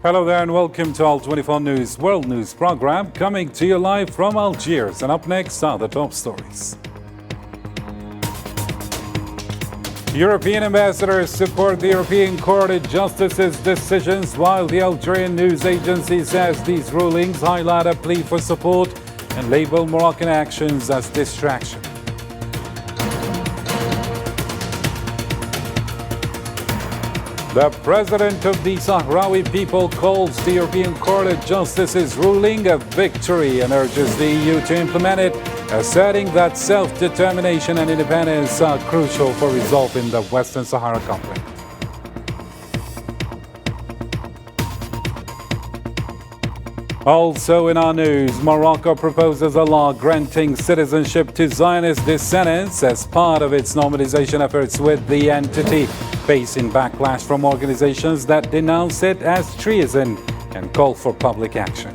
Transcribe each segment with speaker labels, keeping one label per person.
Speaker 1: Hello there and welcome to Al 24 News World News program, coming to you live from Algiers. And up next are the top stories. European ambassadors support the European Court of Justice's decisions, while the Algerian news agency says these rulings highlight a plea for support and label Moroccan actions as distraction. The president of the Sahrawi people calls the European Court of Justice's ruling a victory and urges the EU to implement it, asserting that self-determination and independence are crucial for resolving the Western Sahara conflict. Also in our news, Morocco proposes a law granting citizenship to Zionist descendants as part of its normalization efforts with the entity, facing backlash from organizations that denounce it as treason and call for public action.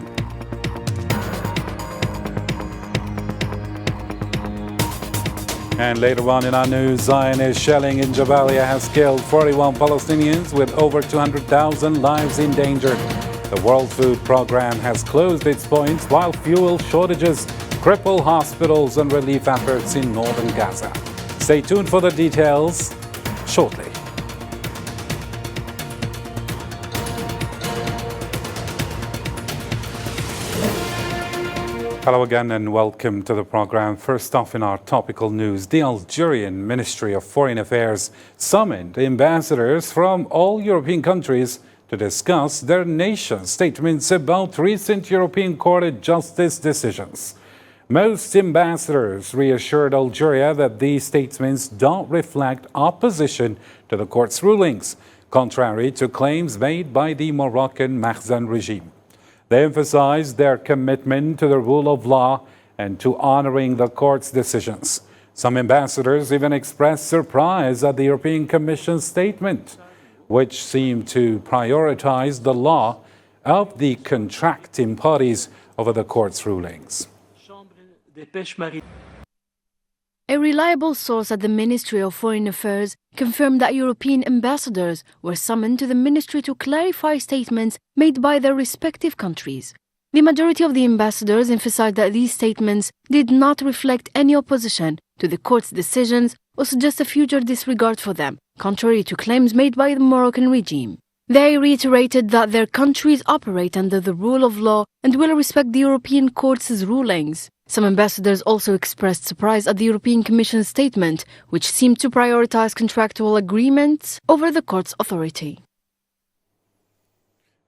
Speaker 1: And later on in our news, Zionist shelling in Jabalia has killed 41 Palestinians with over 200,000 lives endangered. The World Food Programme has closed its points while fuel shortages cripple hospitals and relief efforts in northern Gaza. Stay tuned for the details shortly. Hello again and welcome to the program. First off in our topical news, the Algerian Ministry of Foreign Affairs summoned ambassadors from all European countries to discuss their nation's statements about recent European Court of Justice decisions. Most ambassadors reassured Algeria that these statements don't reflect opposition to the court's rulings, contrary to claims made by the Moroccan Makhzen regime. They emphasized their commitment to the rule of law and to honoring the court's decisions. Some ambassadors even expressed surprise at the European Commission's statement, which seemed to prioritize the law of the contracting parties over the court's rulings.
Speaker 2: A reliable source at the Ministry of Foreign Affairs confirmed that European ambassadors were summoned to the ministry to clarify statements made by their respective countries. The majority of the ambassadors emphasized that these statements did not reflect any opposition to the court's decisions or suggest a future disregard for them, contrary to claims made by the Moroccan regime. They reiterated that their countries operate under the rule of law and will respect the European Court's rulings. Some ambassadors also expressed surprise at the European Commission's statement, which seemed to prioritize contractual agreements over the court's authority.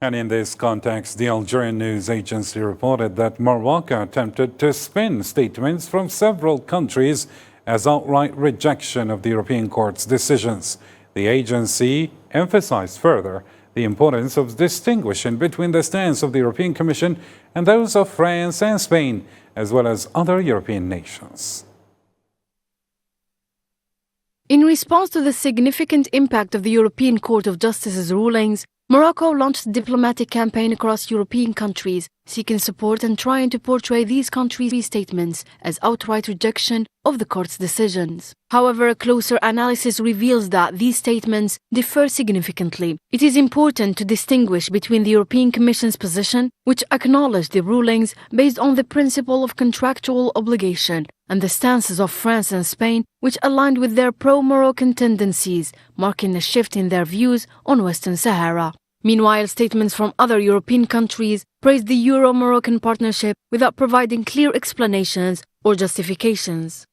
Speaker 1: And in this context, the Algerian news agency reported that Morocco attempted to spin statements from several countries as outright rejection of the European Court's decisions. The agency emphasized further the importance of distinguishing between the stance of the European Commission and those of France and Spain, as well as other European nations.
Speaker 2: In response to the significant impact of the European Court of Justice's rulings, Morocco launched a diplomatic campaign across European countries, seeking support and trying to portray these countries' statements as outright rejection of the court's decisions. However, a closer analysis reveals that these statements differ significantly. It is important to distinguish between the European Commission's position, which acknowledged the rulings based on the principle of contractual obligation, and the stances of France and Spain, which aligned with their pro-Moroccan tendencies, marking a shift in their views on Western Sahara. Meanwhile, statements from other European countries praised the Euro-Moroccan partnership without providing clear explanations or justifications.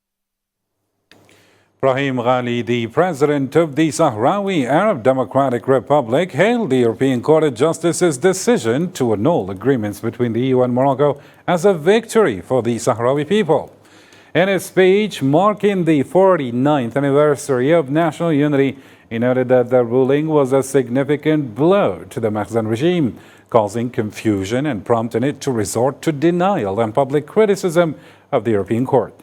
Speaker 1: Brahim Ghali, the president of the Sahrawi Arab Democratic Republic, hailed the European Court of Justice's decision to annul agreements between the EU and Morocco as a victory for the Sahrawi people. In his speech marking the 49th anniversary of national unity, he noted that the ruling was a significant blow to the Makhzen regime, causing confusion and prompting it to resort to denial and public criticism of the European Court.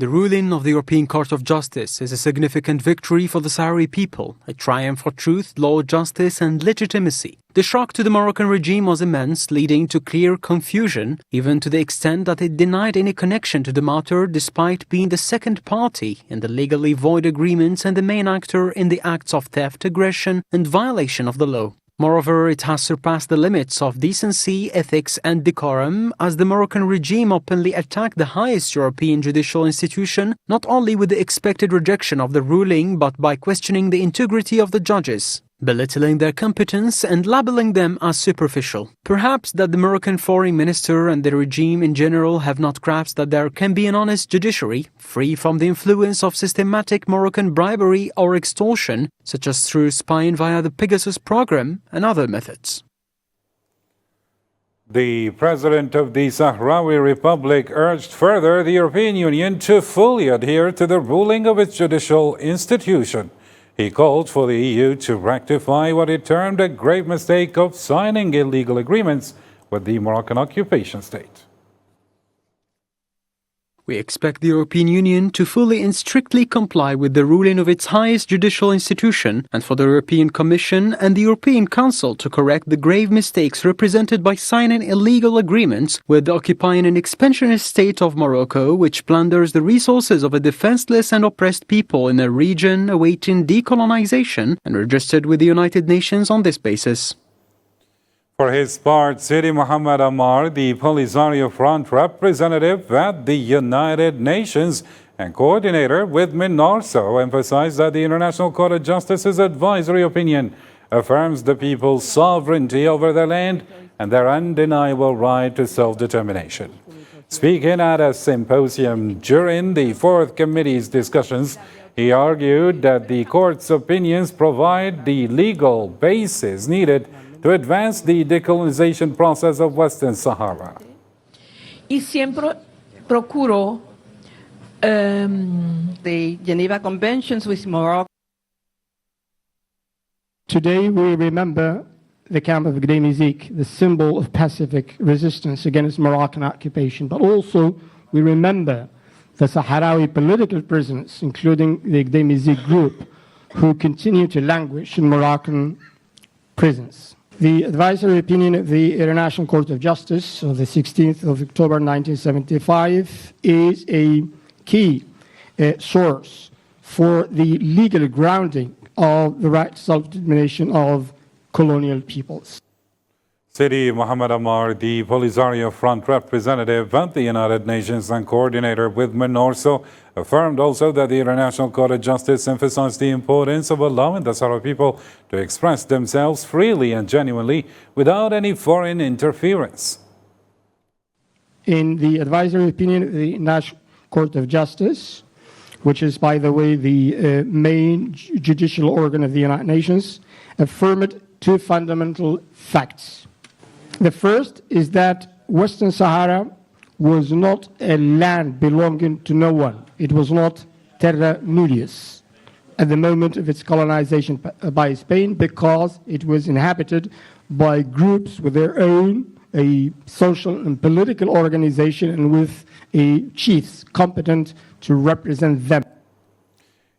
Speaker 3: The ruling of the European Court of Justice is a significant victory for the Sahrawi people, a triumph for truth, law, justice and legitimacy. The shock to the Moroccan regime was immense, leading to clear confusion, even to the extent that it denied any connection to the matter despite being the second party in the legally void agreements and the main actor in the acts of theft, aggression and violation of the law. Moreover, it has surpassed the limits of decency, ethics and decorum as the Moroccan regime openly attacked the highest European judicial institution, not only with the expected rejection of the ruling but by questioning the integrity of the judges, belittling their competence and labeling them as superficial. Perhaps that the Moroccan foreign minister and the regime in general have not grasped that there can be an honest judiciary, free from the influence of systematic Moroccan bribery or extortion, such as through spying via the Pegasus program and other methods.
Speaker 1: The President of the Sahrawi Republic urged further the European Union to fully adhere to the ruling of its judicial institution. He called for the EU to rectify what he termed a grave mistake of signing illegal agreements with the Moroccan occupation state.
Speaker 3: We expect the European Union to fully and strictly comply with the ruling of its highest judicial institution and for the European Commission and the European Council to correct the grave mistakes represented by signing illegal agreements with the occupying and expansionist state of Morocco, which plunders the resources of a defenseless and oppressed people in a region awaiting decolonization and registered with the United Nations on this basis.
Speaker 1: For his part, Sidi Mohammed Amar, the Polisario Front representative at the United Nations and coordinator with MINURSO, emphasized that the International Court of Justice's advisory opinion affirms the people's sovereignty over their land and their undeniable right to self-determination. Speaking at a symposium during the Fourth Committee's discussions, he argued that the court's opinions provide the legal basis needed to advance the decolonization process of Western Sahara.
Speaker 4: Y siempre procuró the Geneva Conventions with Morocco.
Speaker 5: Today we remember the camp of Gdemizik, the symbol of pacific resistance against Moroccan occupation, but also we remember the Sahrawi political prisoners, including the Gdemizik group, who continue to languish in Moroccan prisons. The advisory opinion of the International Court of Justice of the 16th of October 1975 is a key source for the legal grounding of the right to self-determination of colonial peoples.
Speaker 1: Sidi Mohammed Amar, the Polisario Front representative at the United Nations and coordinator with MINURSO, affirmed also that the International Court of Justice emphasized the importance of allowing the Sahrawi people to express themselves freely and genuinely without any foreign interference.
Speaker 5: In the advisory opinion of the International Court of Justice, which is, by the way, the main judicial organ of the United Nations, affirmed two fundamental facts. The first is that Western Sahara was not a land belonging to no one. It was not terra nullius at the moment of its colonization by Spain, because it was inhabited by groups with their own a social and political organization and with chiefs competent to represent them.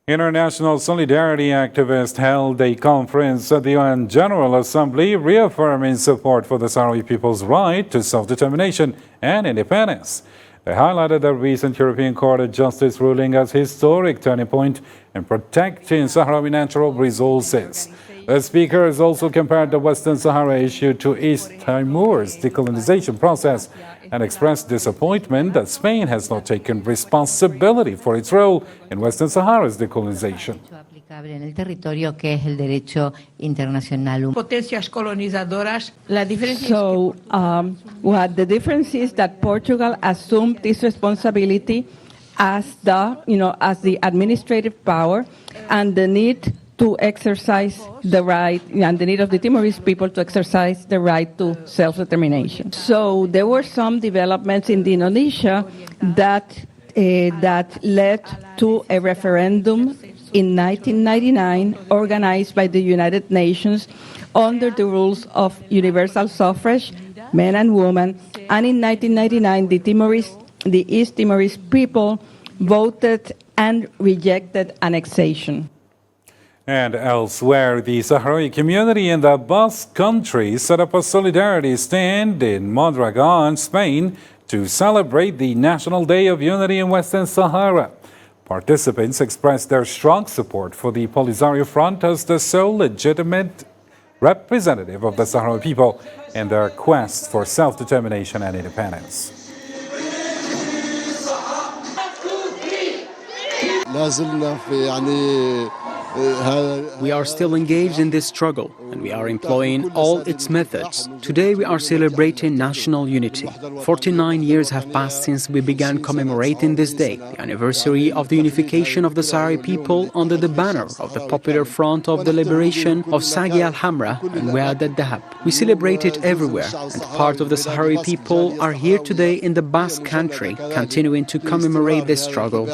Speaker 1: International solidarity activists held a conference at the UN General Assembly reaffirming support for the Sahrawi people's right to self-determination and independence. They highlighted the recent European Court of Justice ruling as a historic turning point in protecting Sahrawi natural resources. The speakers also compared the Western Sahara issue to East Timor's decolonization process and expressed disappointment that Spain has not taken responsibility for its role in Western Sahara's decolonization.
Speaker 6: En el territorio, que es el derecho internacional.
Speaker 4: Potencias colonizadoras.
Speaker 7: So, what the difference is that Portugal assumed this responsibility as the administrative power and the need to exercise the right, and the need of the Timorese people to exercise the right to self-determination. So there were some developments in Indonesia that led to a referendum in 1999 organized by the United Nations under the rules of universal suffrage, men and women, and in 1999 the East Timorese people voted and rejected annexation.
Speaker 1: And elsewhere, the Sahrawi community in the Basque Country set up a solidarity stand in Mondragon, Spain, to celebrate the National Day of Unity in Western Sahara. Participants expressed their strong support for the Polisario Front as the sole legitimate representative of the Sahrawi people in their quest for self-determination and independence.
Speaker 3: We are still engaged in this struggle, and we are employing all its methods. Today we are celebrating national unity. 49 years have passed since we began commemorating this day, the anniversary of the unification of the Sahrawi people under the banner of the Popular Front of the Liberation of Sagi al-Hamra and Wa'ad al-Dahab. We celebrate it everywhere, and part of the Sahrawi people are here today in the Basque Country, continuing to commemorate this struggle.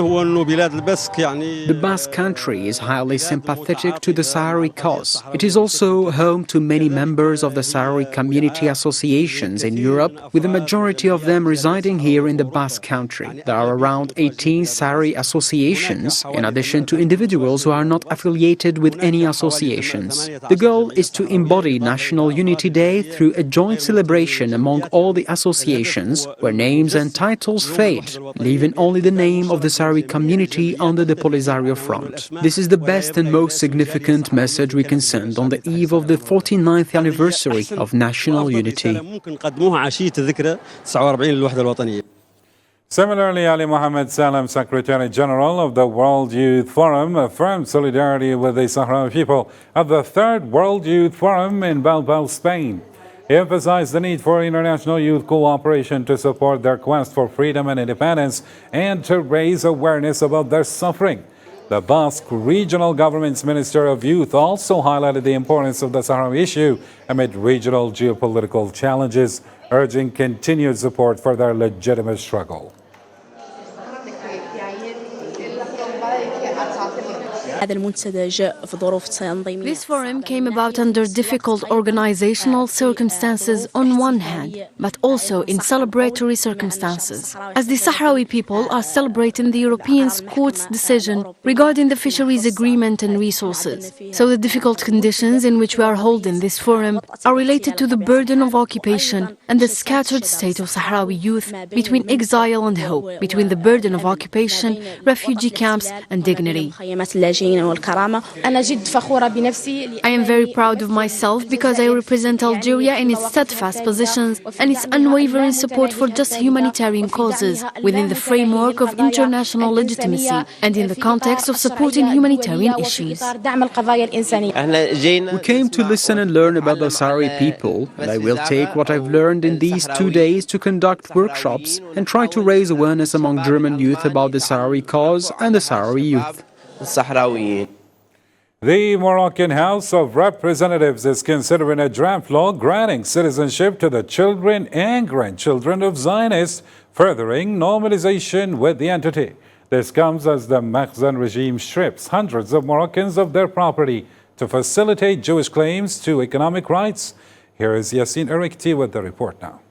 Speaker 3: The Basque Country is highly sympathetic to the Sahrawi cause. It is also home to many members of the Sahrawi community associations in Europe, with the majority of them residing here in the Basque Country. There are around 18 Sahrawi associations, in addition to individuals who are not affiliated with any associations. The goal is to embody National Unity Day through a joint celebration among all the associations, where names and titles fade, leaving only the name of the Sahrawi community under the Polisario Front. This is the best and most significant message we can send on the eve of the 49th anniversary of national unity.
Speaker 1: Similarly, Ali Mohammed Salem, Secretary General of the World Youth Forum, affirmed solidarity with the Sahrawi people at the 3rd World Youth Forum in Bilbao, Spain. He emphasized the need for international youth cooperation to support their quest for freedom and independence and to raise awareness about their suffering. The Basque Regional Government's Minister of Youth also highlighted the importance of the Sahrawi issue amid regional geopolitical challenges, urging continued support for their legitimate struggle.
Speaker 2: This forum came about under difficult organizational circumstances on one hand, but also in celebratory circumstances, as the Sahrawi people are celebrating the European Court's decision regarding the fisheries agreement and resources. So the difficult conditions in which we are holding this forum are related to the burden of occupation and the scattered state of Sahrawi youth, between exile and hope, between the burden of occupation, refugee camps and dignity. I am very proud of myself because I represent Algeria in its steadfast positions and its unwavering support for just humanitarian causes within the framework of international legitimacy and in the context of supporting humanitarian issues.
Speaker 3: We came to listen and learn about the Sahrawi people, and I will take what I've learned in these 2 days to conduct workshops and try to raise awareness among German youth about the Sahrawi cause and the Sahrawi youth.
Speaker 1: The Moroccan House of Representatives is considering a draft law granting citizenship to the children and grandchildren of Zionists, furthering normalization with the entity. This comes as the Makhzen regime strips hundreds of Moroccans of their property to facilitate Jewish claims to economic rights. Here is Yassine Erikti with the report now.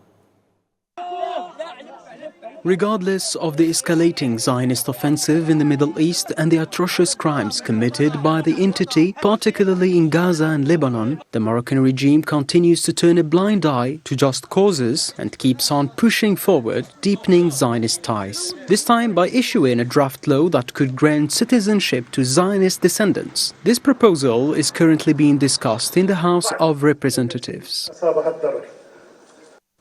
Speaker 3: Regardless of the escalating Zionist offensive in the Middle East and the atrocious crimes committed by the entity, particularly in Gaza and Lebanon, the Moroccan regime continues to turn a blind eye to just causes and keeps on pushing forward, deepening Zionist ties. This time by issuing a draft law that could grant citizenship to Zionist descendants. This proposal is currently being discussed in the House of Representatives.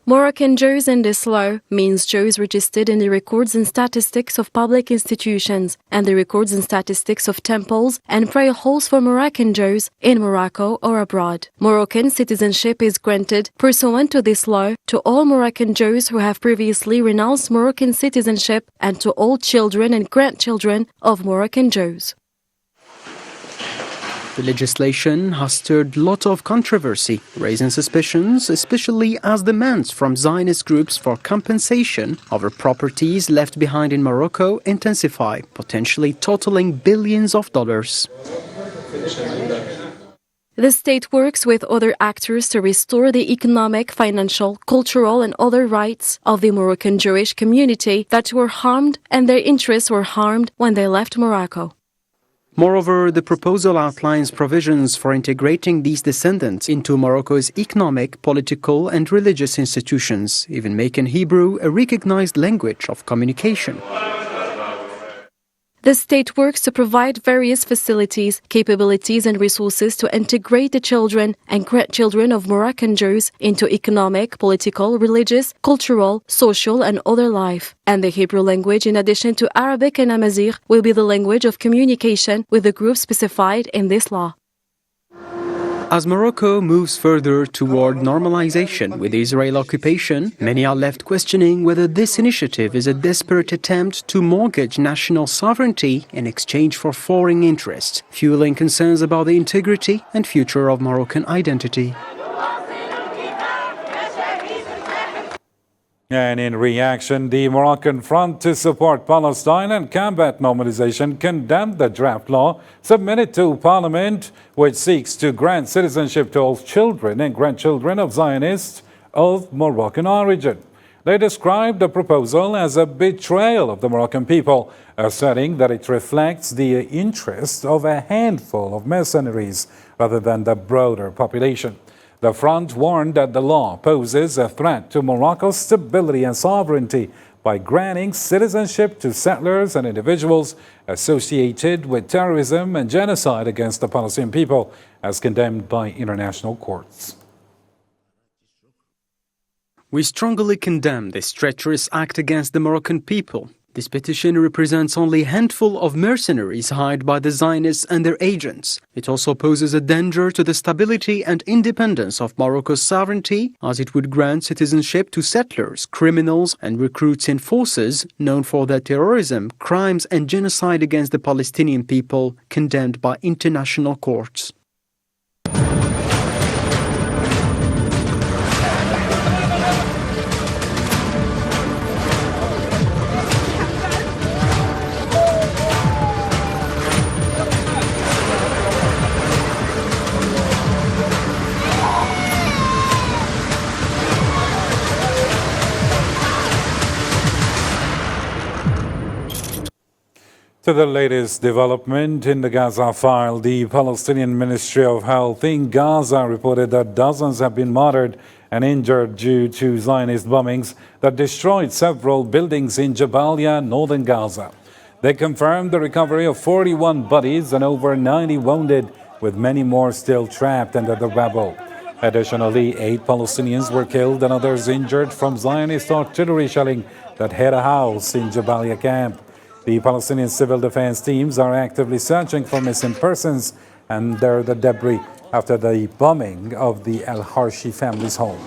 Speaker 2: Moroccan Jews in this law means Jews registered in the records and statistics of public institutions and the records and statistics of temples and prayer halls for Moroccan Jews in Morocco or abroad. Moroccan citizenship is granted pursuant to this law to all Moroccan Jews who have previously renounced Moroccan citizenship and to all children and grandchildren of Moroccan Jews.
Speaker 3: The legislation has stirred a lot of controversy, raising suspicions, especially as demands from Zionist groups for compensation over properties left behind in Morocco intensify, potentially totaling billions of dollars.
Speaker 2: The state works with other actors to restore the economic, financial, cultural and other rights of the Moroccan Jewish community that were harmed and their interests were harmed when they left Morocco.
Speaker 3: Moreover, the proposal outlines provisions for integrating these descendants into Morocco's economic, political and religious institutions, even making Hebrew a recognized language of communication.
Speaker 2: The state works to provide various facilities, capabilities and resources to integrate the children and grandchildren of Moroccan Jews into economic, political, religious, cultural, social and other life. And the Hebrew language, in addition to Arabic and Amazigh, will be the language of communication with the group specified in this law.
Speaker 3: As Morocco moves further toward normalization with Israel occupation, many are left questioning whether this initiative is a desperate attempt to mortgage national sovereignty in exchange for foreign interests, fueling concerns about the integrity and future of Moroccan identity.
Speaker 1: And in reaction, the Moroccan Front to Support Palestine and Combat Normalization condemned the draft law submitted to Parliament, which seeks to grant citizenship to all children and grandchildren of Zionists of Moroccan origin. They described the proposal as a betrayal of the Moroccan people, asserting that it reflects the interests of a handful of mercenaries rather than the broader population. The front warned that the law poses a threat to Morocco's stability and sovereignty by granting citizenship to settlers and individuals associated with terrorism and genocide against the Palestinian people, as condemned by international courts.
Speaker 3: We strongly condemn this treacherous act against the Moroccan people. This petition represents only a handful of mercenaries hired by the Zionists and their agents. It also poses a danger to the stability and independence of Morocco's sovereignty, as it would grant citizenship to settlers, criminals, and recruits in forces known for their terrorism, crimes, and genocide against the Palestinian people, condemned by international courts.
Speaker 1: To the latest development in the Gaza file, the Palestinian Ministry of Health in Gaza reported that dozens have been martyred and injured due to Zionist bombings that destroyed several buildings in Jabalia, northern Gaza. They confirmed the recovery of 41 bodies and over 90 wounded, with many more still trapped under the rubble. Additionally, 8 Palestinians were killed and others injured from Zionist artillery shelling that hit a house in Jabalia camp. The Palestinian civil defense teams are actively searching for missing persons and the debris after the bombing of the El Harshi family's home.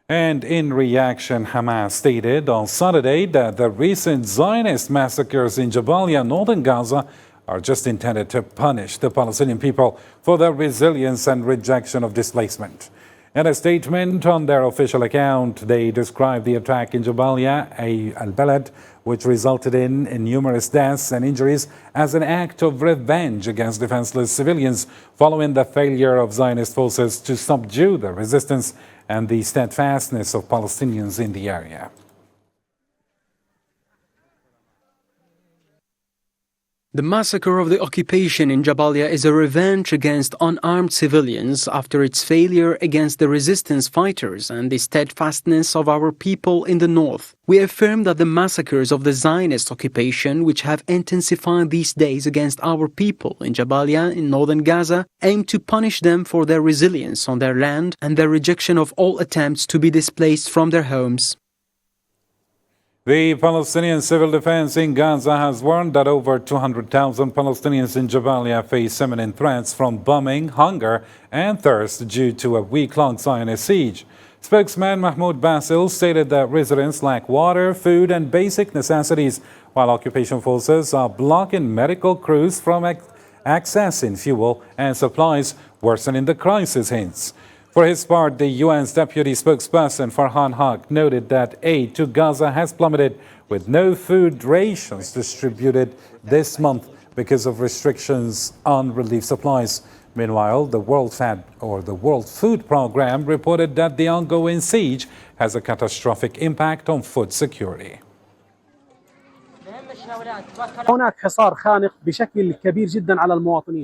Speaker 1: And in reaction, Hamas stated on Saturday that the recent Zionist massacres in Jabalia, northern Gaza, are just intended to punish the Palestinian people for their resilience and rejection of displacement. In a statement on their official account, they described the attack in Jabalia, al-Balad, which resulted in numerous deaths and injuries, as an act of revenge against defenseless civilians following the failure of Zionist forces to subdue the resistance and the steadfastness of Palestinians in the area.
Speaker 3: The massacre of the occupation in Jabalia is a revenge against unarmed civilians after its failure against the resistance fighters and the steadfastness of our people in the north. We affirm that the massacres of the Zionist occupation, which have intensified these days against our people in Jabalia in northern Gaza, aim to punish them for their resilience on their land and their rejection of all attempts to be displaced from their homes.
Speaker 1: The Palestinian civil defense in Gaza has warned that over 200,000 Palestinians in Jabalia face imminent threats from bombing, hunger, and thirst due to a week-long Zionist siege. Spokesman Mahmoud Basil stated that residents lack water, food, and basic necessities, while occupation forces are blocking medical crews from accessing fuel and supplies, worsening the crisis hints. For his part, the UN's deputy spokesperson Farhan Haq noted that aid to Gaza has plummeted, with no food rations distributed this month because of restrictions on relief supplies. Meanwhile, the World Food Programme reported that the ongoing siege has a catastrophic impact on food security.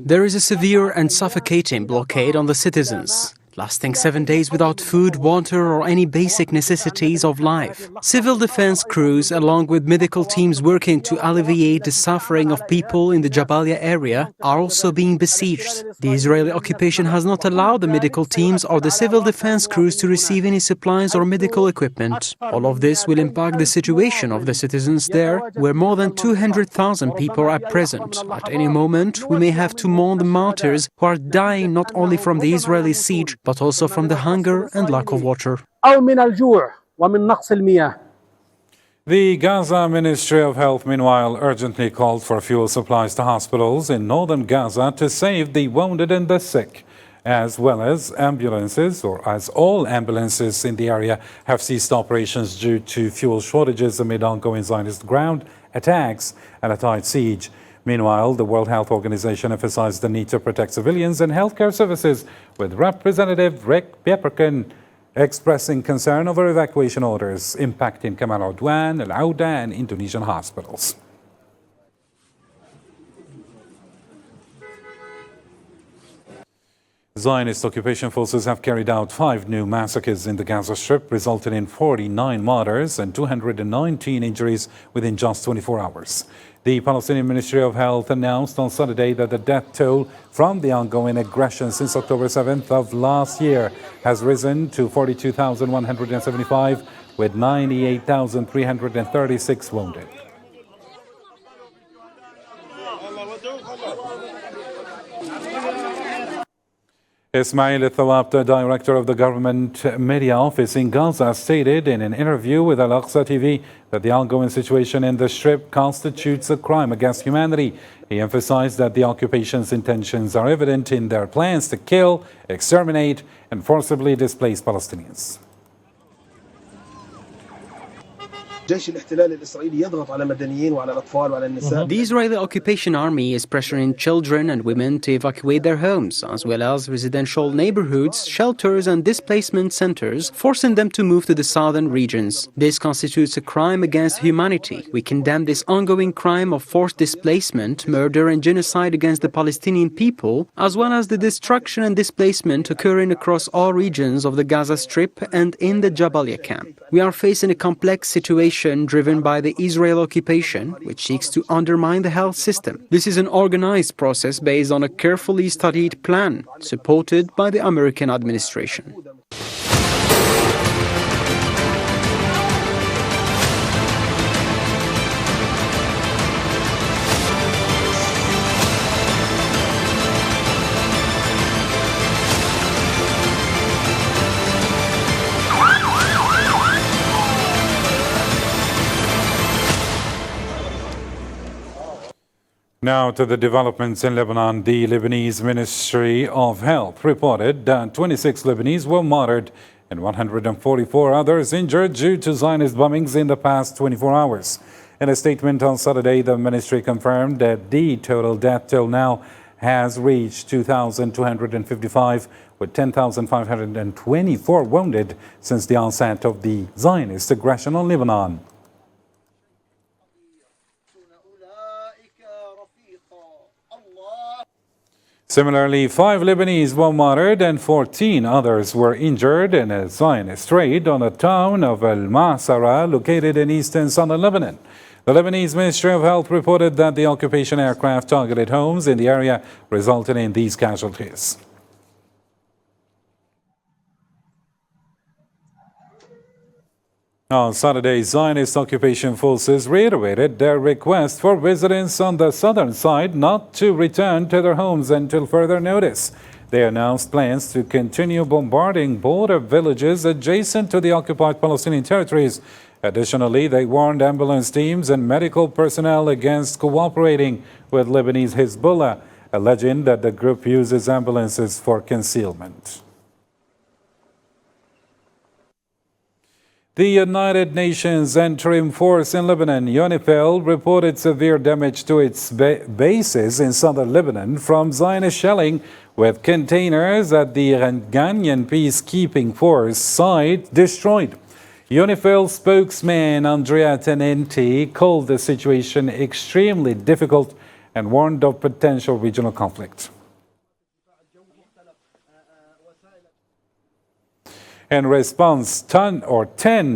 Speaker 3: There is a severe and suffocating blockade on the citizens, lasting 7 days without food, water or any basic necessities of life. Civil defense crews, along with medical teams working to alleviate the suffering of people in the Jabalia area, are also being besieged. The Israeli occupation has not allowed the medical teams or the civil defense crews to receive any supplies or medical equipment. All of this will impact the situation of the citizens there, where more than 200,000 people are present. At any moment, we may have to mourn the martyrs who are dying not only from the Israeli siege, but also from the hunger and lack of water.
Speaker 1: The Gaza Ministry of Health, meanwhile, urgently called for fuel supplies to hospitals in northern Gaza to save the wounded and the sick, as well as ambulances, or as all ambulances in the area have ceased operations due to fuel shortages amid ongoing Zionist ground attacks and a tight siege. Meanwhile, the World Health Organization emphasized the need to protect civilians and healthcare services, with Representative Rick Pepperkin expressing concern over evacuation orders impacting Kamal Udwan, Al Auda, and Indonesian hospitals. Zionist occupation forces have carried out 5 new massacres in the Gaza Strip, resulting in 49 martyrs and 219 injuries within just 24 hours. The Palestinian Ministry of Health announced on Saturday that the death toll from the ongoing aggression since October 7th of last year has risen to 42,175, with 98,336 wounded. Ismail Thawab, the director of the government media office in Gaza, stated in an interview with Al-Aqsa TV that the ongoing situation in the Strip constitutes a crime against humanity. He emphasized that the occupation's intentions are evident in their plans to kill, exterminate, and forcibly displace Palestinians.
Speaker 3: The Israeli occupation army is pressuring children and women to evacuate their homes, as well as residential neighborhoods, shelters and displacement centers, forcing them to move to the southern regions. This constitutes a crime against humanity. We condemn this ongoing crime of forced displacement, murder and genocide against the Palestinian people, as well as the destruction and displacement occurring across all regions of the Gaza Strip and in the Jabalia camp. We are facing a complex situation driven by the Israel occupation, which seeks to undermine the health system. This is an organized process based on a carefully studied plan, supported by the American administration.
Speaker 1: Now to the developments in Lebanon. The Lebanese Ministry of Health reported that 26 Lebanese were martyred and 144 others injured due to Zionist bombings in the past 24 hours. In a statement on Saturday, the ministry confirmed that the total death toll now has reached 2,255, with 10,524 wounded since the onset of the Zionist aggression on Lebanon. Similarly, 5 Lebanese were martyred and 14 others were injured in a Zionist raid on the town of Al-Ma'sara, located in eastern southern Lebanon. The Lebanese Ministry of Health reported that the occupation aircraft targeted homes in the area, resulting in these casualties. On Saturday, Zionist occupation forces reiterated their request for residents on the southern side not to return to their homes until further notice. They announced plans to continue bombarding border villages adjacent to the occupied Palestinian territories. Additionally, they warned ambulance teams and medical personnel against cooperating with Lebanese Hezbollah, alleging that the group uses ambulances for concealment. The United Nations Interim Force in Lebanon, UNIFIL, reported severe damage to its bases in southern Lebanon from Zionist shelling, with containers at the Ghanaian peacekeeping force site destroyed. UNIFIL spokesman Andrea Tenenti called the situation extremely difficult and warned of potential regional conflict. In response, 10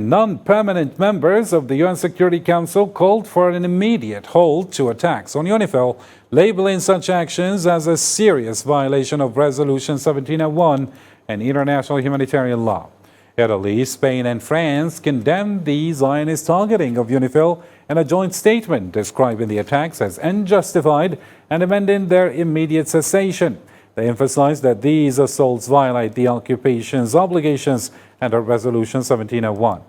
Speaker 1: non-permanent members of the UN Security Council called for an immediate halt to attacks on UNIFIL, labeling such actions as a serious violation of Resolution 1701 and international humanitarian law. Italy, Spain and France condemned the Zionist targeting of UNIFIL in a joint statement describing the attacks as unjustified and demanding their immediate cessation. They emphasized that these assaults violate the occupation's obligations under Resolution 1701.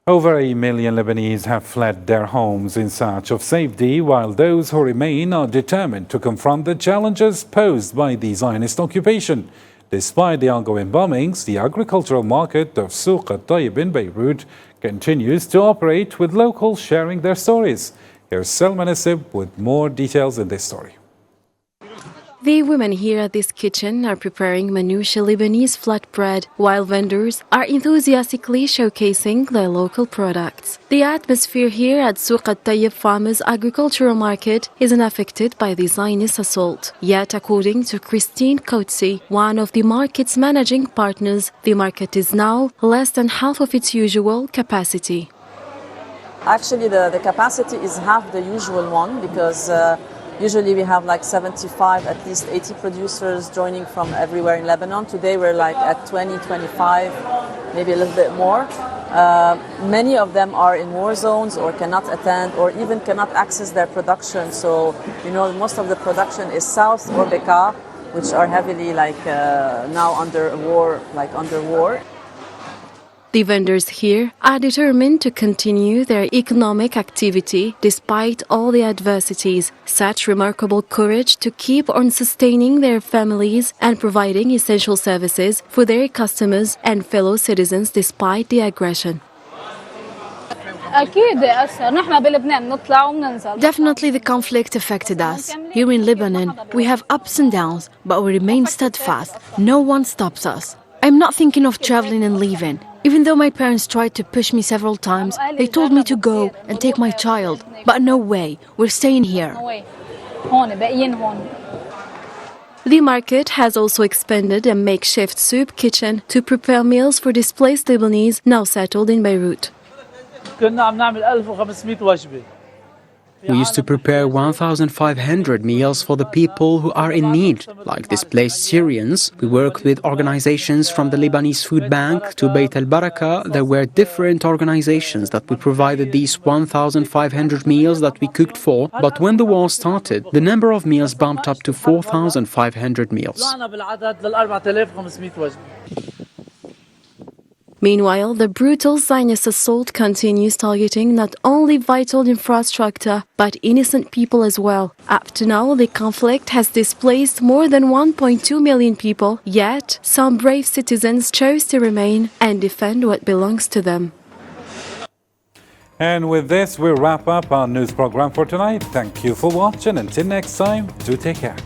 Speaker 1: Over 1 million Lebanese have fled their homes in search of safety, while those who remain are determined to confront the challenges posed by the Zionist occupation. Despite the ongoing bombings, the agricultural market of Souq al-Tayyib in Beirut continues to operate, with locals sharing their stories. Here's Selma Nasib with more details in this story.
Speaker 2: The women here at this kitchen are preparing Manouche Lebanese flatbread, while vendors are enthusiastically showcasing their local products. The atmosphere here at Souq al-Tayyib Farmers Agricultural Market is unaffected by the Zionist assault. Yet, according to Christine Coetzee, one of the market's managing partners, the market is now less than half of its usual capacity.
Speaker 8: Actually, the capacity is half the usual one, because usually we have like 75, at least 80 producers joining from everywhere in Lebanon. Today we're like at 20, 25, maybe a little bit more. Many of them are in war zones or cannot attend or even cannot access their production. So, most of the production is south or Bekaa, which are heavily now under war.
Speaker 2: The vendors here are determined to continue their economic activity despite all the adversities. Such remarkable courage to keep on sustaining their families and providing essential services for their customers and fellow citizens despite the aggression. Definitely the conflict affected us. Here in Lebanon, we have ups and downs, but we remain steadfast. No one stops us. I'm not thinking of traveling and leaving. Even though my parents tried to push me several times, they told me to go and take my child. But no way, we're staying here. The market has also expanded a makeshift soup kitchen to prepare meals for displaced Lebanese now settled in Beirut.
Speaker 3: We used to prepare 1,500 meals for the people who are in need, like displaced Syrians. We worked with organizations from the Lebanese Food Bank to Beit al-Baraka. There were different organizations that we provided these 1,500 meals that we cooked for. But when the war started, the number of meals bumped up to 4,500 meals.
Speaker 2: Meanwhile, the brutal Zionist assault continues targeting not only vital infrastructure, but innocent people as well. Up to now, the conflict has displaced more than 1.2 million people, yet some brave citizens chose to remain and defend what belongs to them.
Speaker 1: And with this, we wrap up our news program for tonight. Thank you for watching. Until next time, do take care.